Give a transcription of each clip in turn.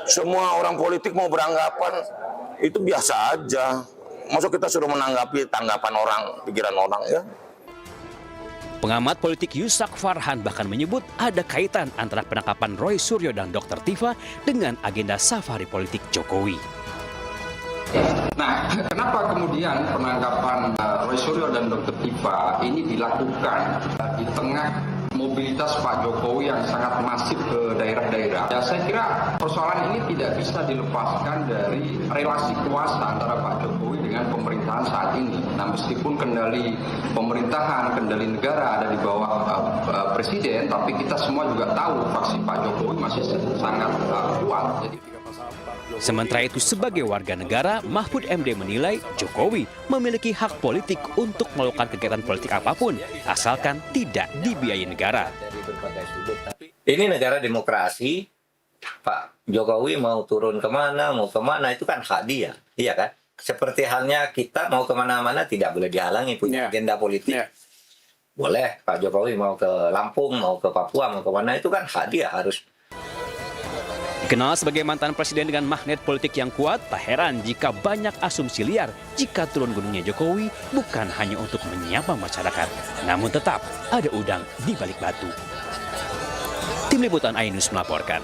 Semua orang politik mau beranggapan itu biasa aja. Masuk kita suruh menanggapi tanggapan orang, pikiran orang ya. Pengamat politik Yusak Farhan bahkan menyebut ada kaitan antara penangkapan Roy Suryo dan Dr. Tifa dengan agenda safari politik Jokowi. Nah, kenapa kemudian penangkapan Roy Suryo dan Dr. Tifa ini dilakukan di tengah mobilitas Pak Jokowi yang sangat masif ke daerah-daerah? Ya, saya kira persoalan ini tidak bisa dilepaskan dari relasi kuasa antara Pak Jokowi dengan pemerintahan saat ini. Nah, meskipun kendali pemerintahan, kendali negara ada di bawah presiden, tapi kita semua juga tahu faksi Pak Jokowi masih sangat kuat. Sementara itu, sebagai warga negara, Mahfud MD menilai Jokowi memiliki hak politik untuk melakukan kegiatan politik apapun, asalkan tidak dibiayai negara. Ini negara demokrasi, Pak Jokowi mau turun kemana, mau kemana, itu kan hak dia, iya kan? Seperti halnya kita mau kemana-mana tidak boleh dihalangi, punya agenda politik. Boleh, Pak Jokowi mau ke Lampung, mau ke Papua, mau kemana, itu kan hak dia, harus. Dikenal sebagai mantan presiden dengan magnet politik yang kuat, tak heran jika banyak asumsi liar jika turun gunungnya Jokowi bukan hanya untuk menyapa masyarakat, namun tetap ada udang di balik batu. Tim Liputan iNews melaporkan.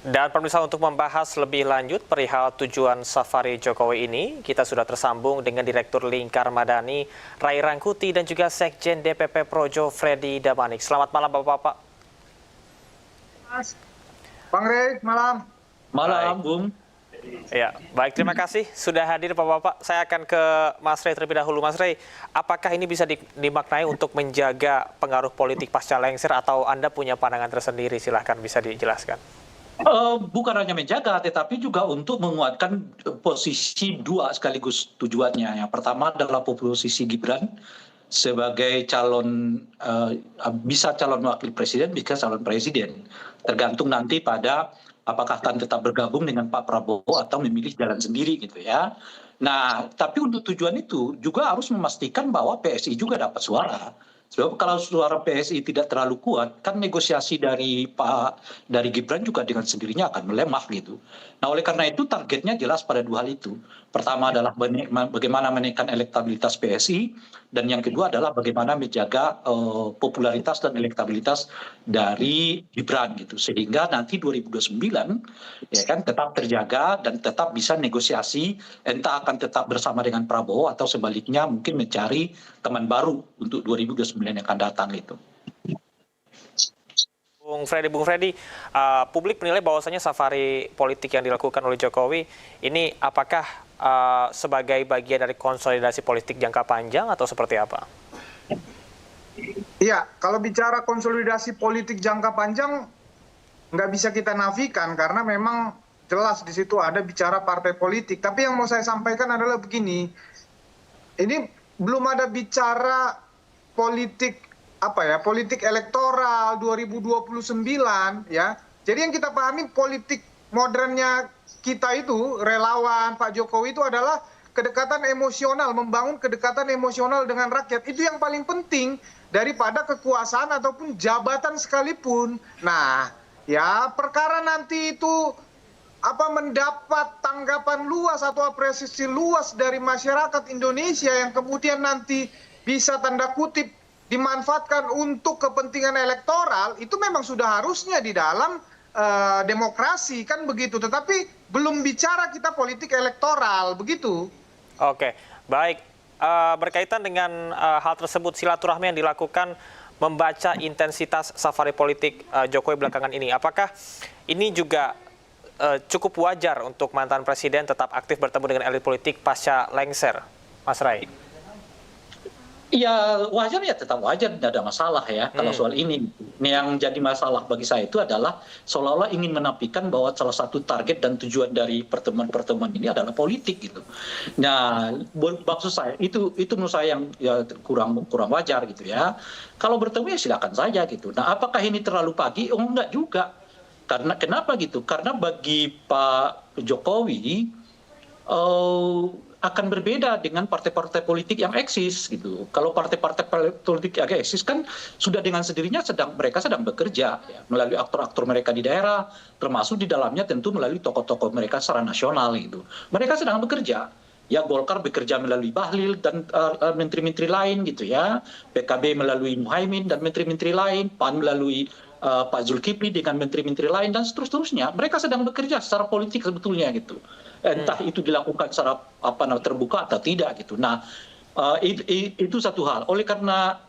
Dan pemirsa, untuk membahas lebih lanjut perihal tujuan safari Jokowi ini, kita sudah tersambung dengan Direktur Lingkar Madani, Ray Rangkuti, dan juga Sekjen DPP Projo, Freddy Damanik. Selamat malam, Bapak-Bapak. Bang Ray, malam. Malam, Bung. Ya, baik, terima kasih sudah hadir Bapak-Bapak. Saya akan ke Mas Ray terlebih dahulu. Mas Ray, apakah ini bisa dimaknai untuk menjaga pengaruh politik pasca lengser atau Anda punya pandangan tersendiri? Silahkan bisa dijelaskan. Bukan hanya menjaga, tetapi juga untuk menguatkan posisi dua sekaligus tujuannya. Yang pertama adalah posisi Gibran sebagai calon, bisa calon wakil presiden, bisa calon presiden. Tergantung nanti pada apakah akan tetap bergabung dengan Pak Prabowo atau memilih jalan sendiri gitu ya. Nah, tapi untuk tujuan itu juga harus memastikan bahwa PSI juga dapat suara. Sebab kalau suara PSI tidak terlalu kuat, kan negosiasi dari Gibran juga dengan sendirinya akan melemah gitu. Nah, oleh karena itu targetnya jelas pada dua hal itu. Pertama adalah bagaimana menaikkan elektabilitas PSI, dan yang kedua adalah bagaimana menjaga popularitas dan elektabilitas dari Gibran gitu. Sehingga nanti 2029 ya kan tetap terjaga dan tetap bisa negosiasi, entah akan tetap bersama dengan Prabowo atau sebaliknya mungkin mencari teman baru untuk 2029 yang akan datang itu. Bung Freddy, publik menilai bahwasannya safari politik yang dilakukan oleh Jokowi ini apakah sebagai bagian dari konsolidasi politik jangka panjang atau seperti apa? Iya, kalau bicara konsolidasi politik jangka panjang nggak bisa kita nafikan karena memang jelas di situ ada bicara partai politik. Tapi yang mau saya sampaikan adalah begini, ini belum ada bicara politik politik elektoral 2029 ya. Jadi yang kita pahami politik modernnya kita itu relawan Pak Jokowi itu adalah kedekatan emosional, membangun kedekatan emosional dengan rakyat. Itu yang paling penting daripada kekuasaan ataupun jabatan sekalipun. Nah, ya perkara nanti itu mendapat tanggapan luas atau apresiasi luas dari masyarakat Indonesia yang kemudian nanti bisa tanda kutip dimanfaatkan untuk kepentingan elektoral, itu memang sudah harusnya di dalam demokrasi kan begitu. Tetapi belum bicara kita politik elektoral begitu. Oke, baik. Berkaitan dengan hal tersebut, silaturahmi yang dilakukan membaca intensitas safari politik Jokowi belakangan ini, apakah ini juga cukup wajar untuk mantan presiden tetap aktif bertemu dengan elit politik pasca lengser, Mas Ray? Ya wajar, ya tetap wajar, tidak ada masalah ya kalau soal ini. Yang jadi masalah bagi saya itu adalah seolah-olah ingin menafikan bahwa salah satu target dan tujuan dari pertemuan-pertemuan ini adalah politik gitu. Nah, maksud saya itu menurut saya yang ya kurang wajar gitu ya. Kalau bertemu ya silakan saja gitu. Nah, apakah ini terlalu pagi? Oh enggak juga. Karena kenapa gitu? Karena bagi Pak Jokowi akan berbeda dengan partai-partai politik yang eksis gitu. Kalau partai-partai politik yang eksis kan sudah dengan sendirinya mereka sedang bekerja ya, melalui aktor-aktor mereka di daerah, termasuk di dalamnya tentu melalui tokoh-tokoh mereka secara nasional gitu. Mereka sedang bekerja. Ya Golkar bekerja melalui Bahlil dan menteri-menteri lain gitu ya. PKB melalui Muhaimin dan menteri-menteri lain, PAN melalui Pak Zulkifli dengan menteri-menteri lain dan seterusnya. Mereka sedang bekerja secara politik sebetulnya gitu. Entah itu dilakukan secara terbuka atau tidak gitu. Nah, itu satu hal. Oleh karena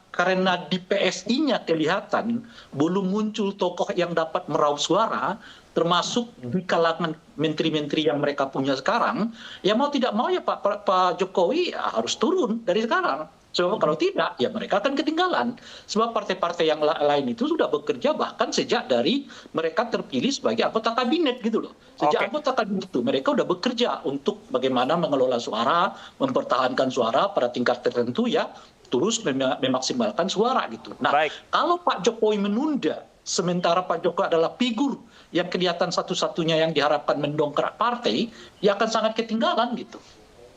di PSI-nya kelihatan belum muncul tokoh yang dapat meraup suara, termasuk di kalangan menteri-menteri yang mereka punya sekarang, ya mau tidak mau ya Pak Jokowi ya harus turun dari sekarang. Sebab kalau tidak, ya mereka akan ketinggalan. Sebab partai-partai yang lain itu sudah bekerja bahkan sejak dari mereka terpilih sebagai anggota kabinet gitu loh. Sejak anggota kabinet itu mereka sudah bekerja untuk bagaimana mengelola suara, mempertahankan suara pada tingkat tertentu ya, terus memaksimalkan suara gitu. Nah, kalau Pak Jokowi menunda, sementara Pak Jokowi adalah figur yang kelihatan satu-satunya yang diharapkan mendongkrak partai, ya akan sangat ketinggalan gitu.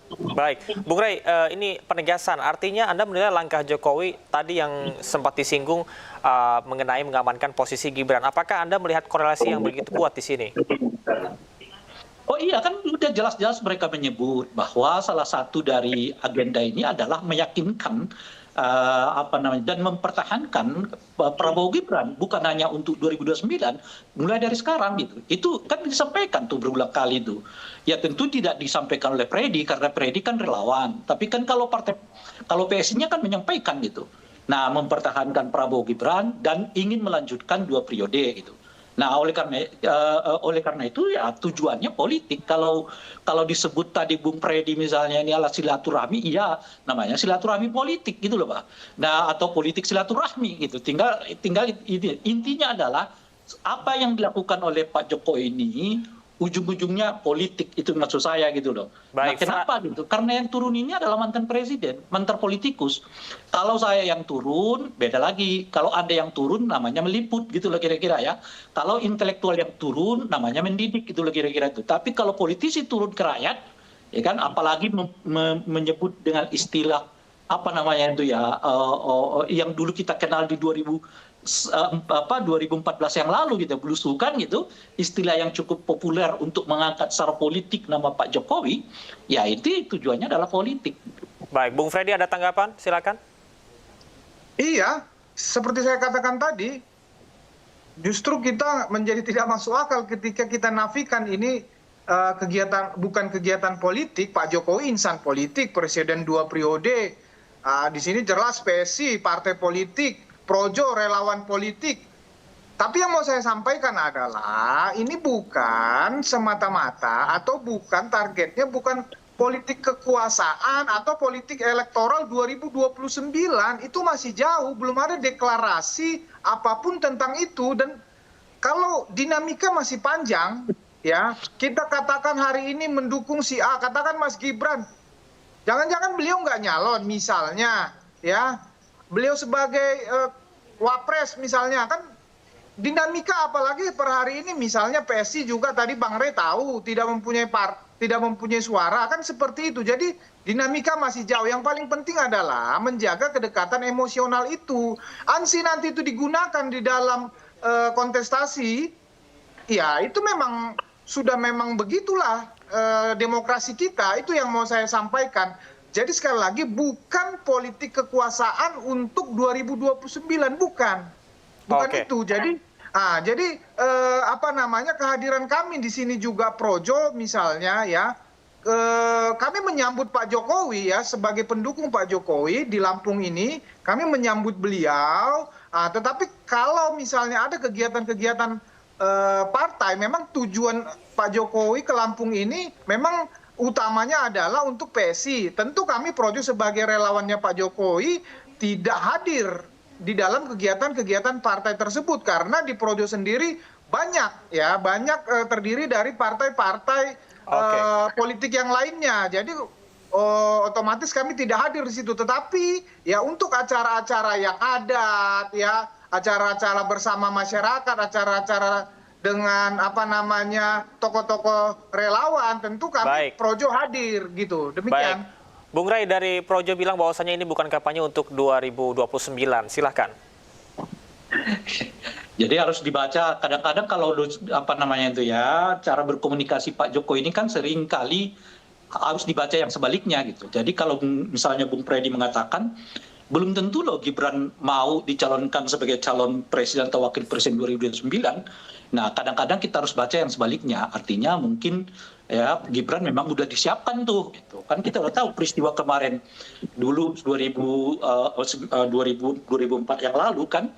Baik, Bung Rey, ini penegasan. Artinya Anda menilai langkah Jokowi tadi yang sempat disinggung mengenai mengamankan posisi Gibran. Apakah Anda melihat korelasi yang begitu kuat di sini? Oh iya, kan sudah jelas-jelas mereka menyebut bahwa salah satu dari agenda ini adalah meyakinkan dan mempertahankan Prabowo Gibran bukan hanya untuk 2029 mulai dari sekarang gitu. Itu kan disampaikan tuh berulang kali itu. Ya tentu tidak disampaikan oleh Freddy karena Freddy kan relawan. Tapi kan kalau PSI-nya kan menyampaikan gitu. Nah, mempertahankan Prabowo Gibran dan ingin melanjutkan 2 periode gitu. Nah, oleh karena itu ya tujuannya politik. Kalau disebut tadi Bung Freddy misalnya ini adalah silaturahmi, iya namanya silaturahmi politik gitu loh Pak. Nah, atau politik silaturahmi gitu. Tinggal intinya adalah apa yang dilakukan oleh Pak Jokowi ini ujung-ujungnya politik, itu maksud saya gitu loh. Baik, nah, kenapa gitu? Karena yang turun ini adalah mantan presiden, mantan politikus. Kalau saya yang turun, beda lagi. Kalau Anda yang turun, namanya meliput gitu loh kira-kira ya. Kalau intelektual yang turun, namanya mendidik gitu loh kira-kira itu. Tapi kalau politisi turun ke rakyat, ya kan, apalagi menyebut dengan istilah apa namanya itu ya, yang dulu kita kenal di 2014 yang lalu gitu, belusukan gitu, istilah yang cukup populer untuk mengangkat secara politik nama Pak Jokowi, ya itu tujuannya adalah politik. Baik, Bung Freddy ada tanggapan? Silakan. Iya, seperti saya katakan tadi, justru kita menjadi tidak masuk akal ketika kita nafikan ini bukan kegiatan politik. Pak Jokowi insan politik, presiden 2 periode. Di sini jelas PSI, partai politik, projo, relawan politik. Tapi yang mau saya sampaikan adalah ini bukan semata-mata atau bukan targetnya bukan politik kekuasaan atau politik elektoral 2029. Itu masih jauh, belum ada deklarasi apapun tentang itu. Dan kalau dinamika masih panjang, ya kita katakan hari ini mendukung si A, katakan Mas Gibran, jangan-jangan beliau nggak nyalon misalnya, ya beliau sebagai wapres misalnya, kan dinamika apalagi per hari ini misalnya PSI juga tadi Bang Rey tahu tidak mempunyai suara, kan seperti itu. Jadi dinamika masih jauh. Yang paling penting adalah menjaga kedekatan emosional itu. Ansi nanti itu digunakan di dalam kontestasi, ya itu memang sudah memang begitulah demokrasi kita. Itu yang mau saya sampaikan. Jadi sekali lagi bukan politik kekuasaan untuk 2029, bukan itu. Jadi kehadiran kami di sini juga projo misalnya ya, kami menyambut Pak Jokowi ya sebagai pendukung Pak Jokowi di Lampung ini, kami menyambut beliau. Tetapi kalau misalnya ada kegiatan-kegiatan partai, memang tujuan Pak Jokowi ke Lampung ini memang utamanya adalah untuk PSI. Tentu kami projo sebagai relawannya Pak Jokowi tidak hadir di dalam kegiatan-kegiatan partai tersebut karena di projo sendiri banyak terdiri dari partai-partai politik yang lainnya. Jadi otomatis kami tidak hadir di situ. Tetapi ya untuk acara-acara yang adat ya, acara-acara bersama masyarakat, acara-acara dengan tokoh-tokoh relawan, tentu kami Baik. Projo hadir gitu. Demikian. Baik. Bung Ray dari Projo bilang bahwasannya ini bukan kampanye untuk 2029. Silahkan. Jadi harus dibaca kadang-kadang kalau cara berkomunikasi Pak Jokowi ini kan sering kali harus dibaca yang sebaliknya gitu. Jadi kalau misalnya Bung Freddy mengatakan belum tentu loh Gibran mau dicalonkan sebagai calon presiden atau wakil presiden 2029. Nah, kadang-kadang kita harus baca yang sebaliknya. Artinya mungkin ya Gibran memang udah disiapkan tuh gitu. Kan kita udah tahu peristiwa kemarin dulu 2004 yang lalu kan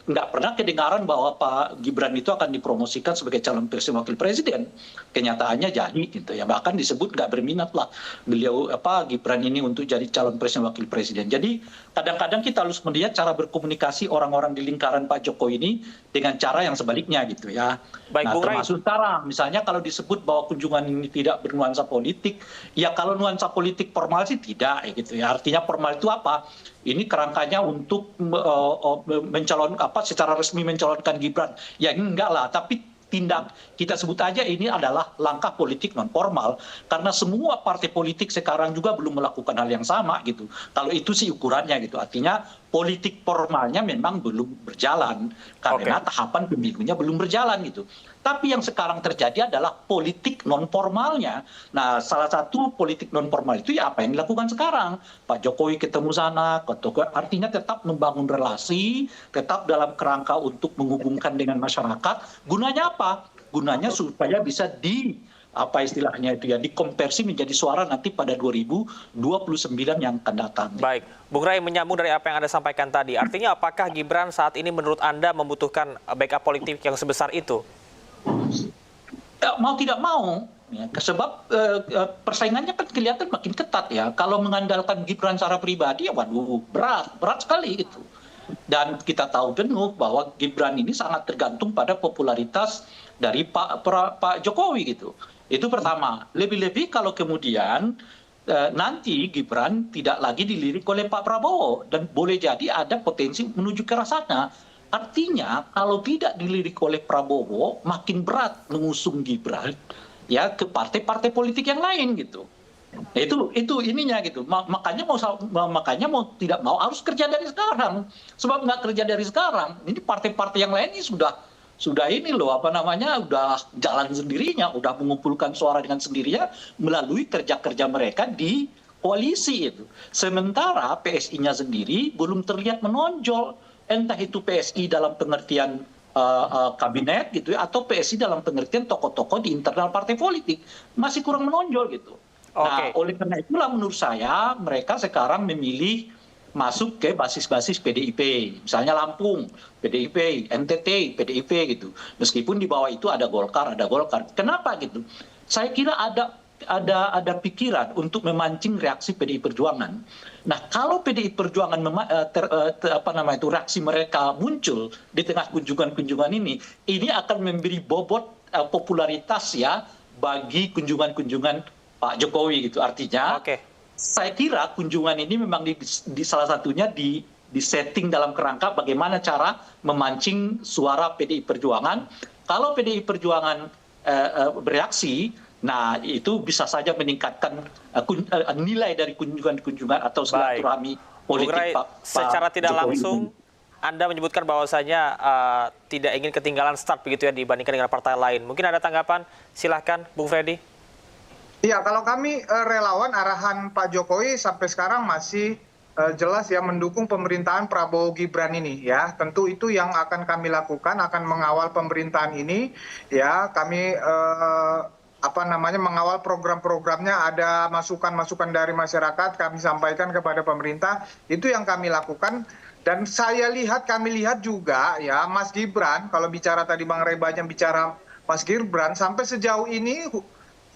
nggak pernah kedengaran bahwa Pak Gibran itu akan dipromosikan sebagai calon presiden wakil presiden. Kenyataannya jadi gitu ya. Bahkan disebut nggak berminat lah beliau Gibran ini untuk jadi calon presiden wakil presiden. Jadi kadang-kadang kita harus melihat cara berkomunikasi orang-orang di lingkaran Pak Jokowi ini dengan cara yang sebaliknya gitu ya. Baik, Nah, Bung Ray. termasuk sekarang misalnya kalau disebut bahwa kunjungan ini tidak bernuansa politik, ya kalau nuansa politik formal sih tidak ya gitu ya. Artinya formal itu apa? Ini kerangkanya untuk secara resmi mencalonkan Gibran. Ya enggak lah, tapi tindak kita sebut aja ini adalah langkah politik non formal karena semua partai politik sekarang juga belum melakukan hal yang sama gitu. Kalau itu sih ukurannya gitu. Artinya politik formalnya memang belum berjalan karena tahapan pemilunya belum berjalan gitu. Tapi yang sekarang terjadi adalah politik non formalnya. Nah, salah satu politik non formal itu ya apa yang dilakukan sekarang. Pak Jokowi ketemu sana, artinya tetap membangun relasi, tetap dalam kerangka untuk menghubungkan dengan masyarakat. Gunanya apa? Gunanya supaya bisa dikonversi menjadi suara nanti pada 2029 yang akan datang. Baik, Bung Ray menyambung dari apa yang Anda sampaikan tadi. Artinya apakah Gibran saat ini menurut Anda membutuhkan backup politik yang sebesar itu? Mau tidak mau, ya, sebab persaingannya kan kelihatan makin ketat ya. Kalau mengandalkan Gibran secara pribadi, ya waduh berat sekali itu. Dan kita tahu penuh bahwa Gibran ini sangat tergantung pada popularitas dari Pak Jokowi gitu. Itu pertama. Lebih-lebih kalau kemudian nanti Gibran tidak lagi dilirik oleh Pak Prabowo dan boleh jadi ada potensi menuju ke arah sana. Artinya kalau tidak dilirik oleh Prabowo makin berat mengusung Gibran ya ke partai-partai politik yang lain gitu. Itu ininya gitu. Makanya mau tidak mau harus kerja dari sekarang. Sebab nggak kerja dari sekarang, ini partai-partai yang lain ini sudah ini loh udah jalan sendirinya, udah mengumpulkan suara dengan sendirinya melalui kerja-kerja mereka di koalisi itu. Sementara PSI-nya sendiri belum terlihat menonjol. Entah itu PSI dalam pengertian kabinet gitu ya, atau PSI dalam pengertian tokoh-tokoh di internal partai politik masih kurang menonjol gitu. Nah, oleh karena itulah menurut saya mereka sekarang memilih masuk ke basis-basis PDIP, misalnya Lampung, PDIP, NTT, PDIP gitu. Meskipun di bawah itu ada Golkar. Kenapa gitu? Saya kira ada pikiran untuk memancing reaksi PDI Perjuangan. Nah, kalau PDI Perjuangan reaksi mereka muncul di tengah kunjungan-kunjungan ini akan memberi bobot popularitas ya bagi kunjungan-kunjungan Pak Jokowi gitu. Artinya, saya kira kunjungan ini memang di salah satunya di setting dalam kerangka bagaimana cara memancing suara PDI Perjuangan. Kalau PDI Perjuangan bereaksi, nah itu bisa saja meningkatkan nilai dari kunjungan-kunjungan atau silaturahmi politik Pak secara tidak Jokowi. langsung Anda menyebutkan bahwasanya tidak ingin ketinggalan start begitu ya dibandingkan dengan partai lain. Mungkin ada tanggapan? Silahkan, Bung Freddy. Iya, kalau kami relawan arahan Pak Jokowi sampai sekarang masih jelas ya mendukung pemerintahan Prabowo Gibran ini ya. Tentu itu yang akan kami lakukan, akan mengawal pemerintahan ini ya. Kami mengawal program-programnya, ada masukan-masukan dari masyarakat kami sampaikan kepada pemerintah, itu yang kami lakukan. Dan kami lihat juga ya Mas Gibran, kalau bicara tadi Bang Ray banyak bicara Mas Gibran, sampai sejauh ini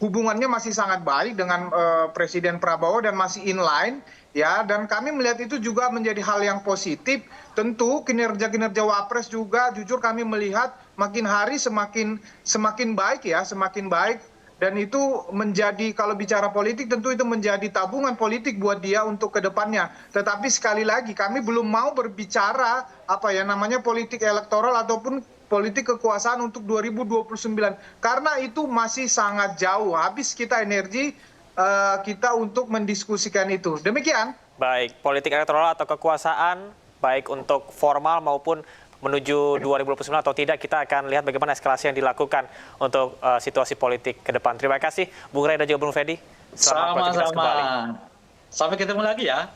hubungannya masih sangat baik dengan Presiden Prabowo dan masih inline ya, dan kami melihat itu juga menjadi hal yang positif. Tentu kinerja Wapres juga jujur kami melihat makin hari semakin baik ya, semakin baik Dan itu menjadi, kalau bicara politik tentu itu menjadi tabungan politik buat dia untuk ke depannya. Tetapi sekali lagi kami belum mau berbicara politik elektoral ataupun politik kekuasaan untuk 2029. Karena itu masih sangat jauh. Habis kita energi kita untuk mendiskusikan itu. Demikian. Baik, politik elektoral atau kekuasaan, baik untuk formal maupun menuju 2029 atau tidak, kita akan lihat bagaimana eskalasi yang dilakukan untuk situasi politik ke depan. Terima kasih Bung Ray dan juga Bung Fedi. Selamat beraktivitas kembali. Sampai ketemu lagi ya.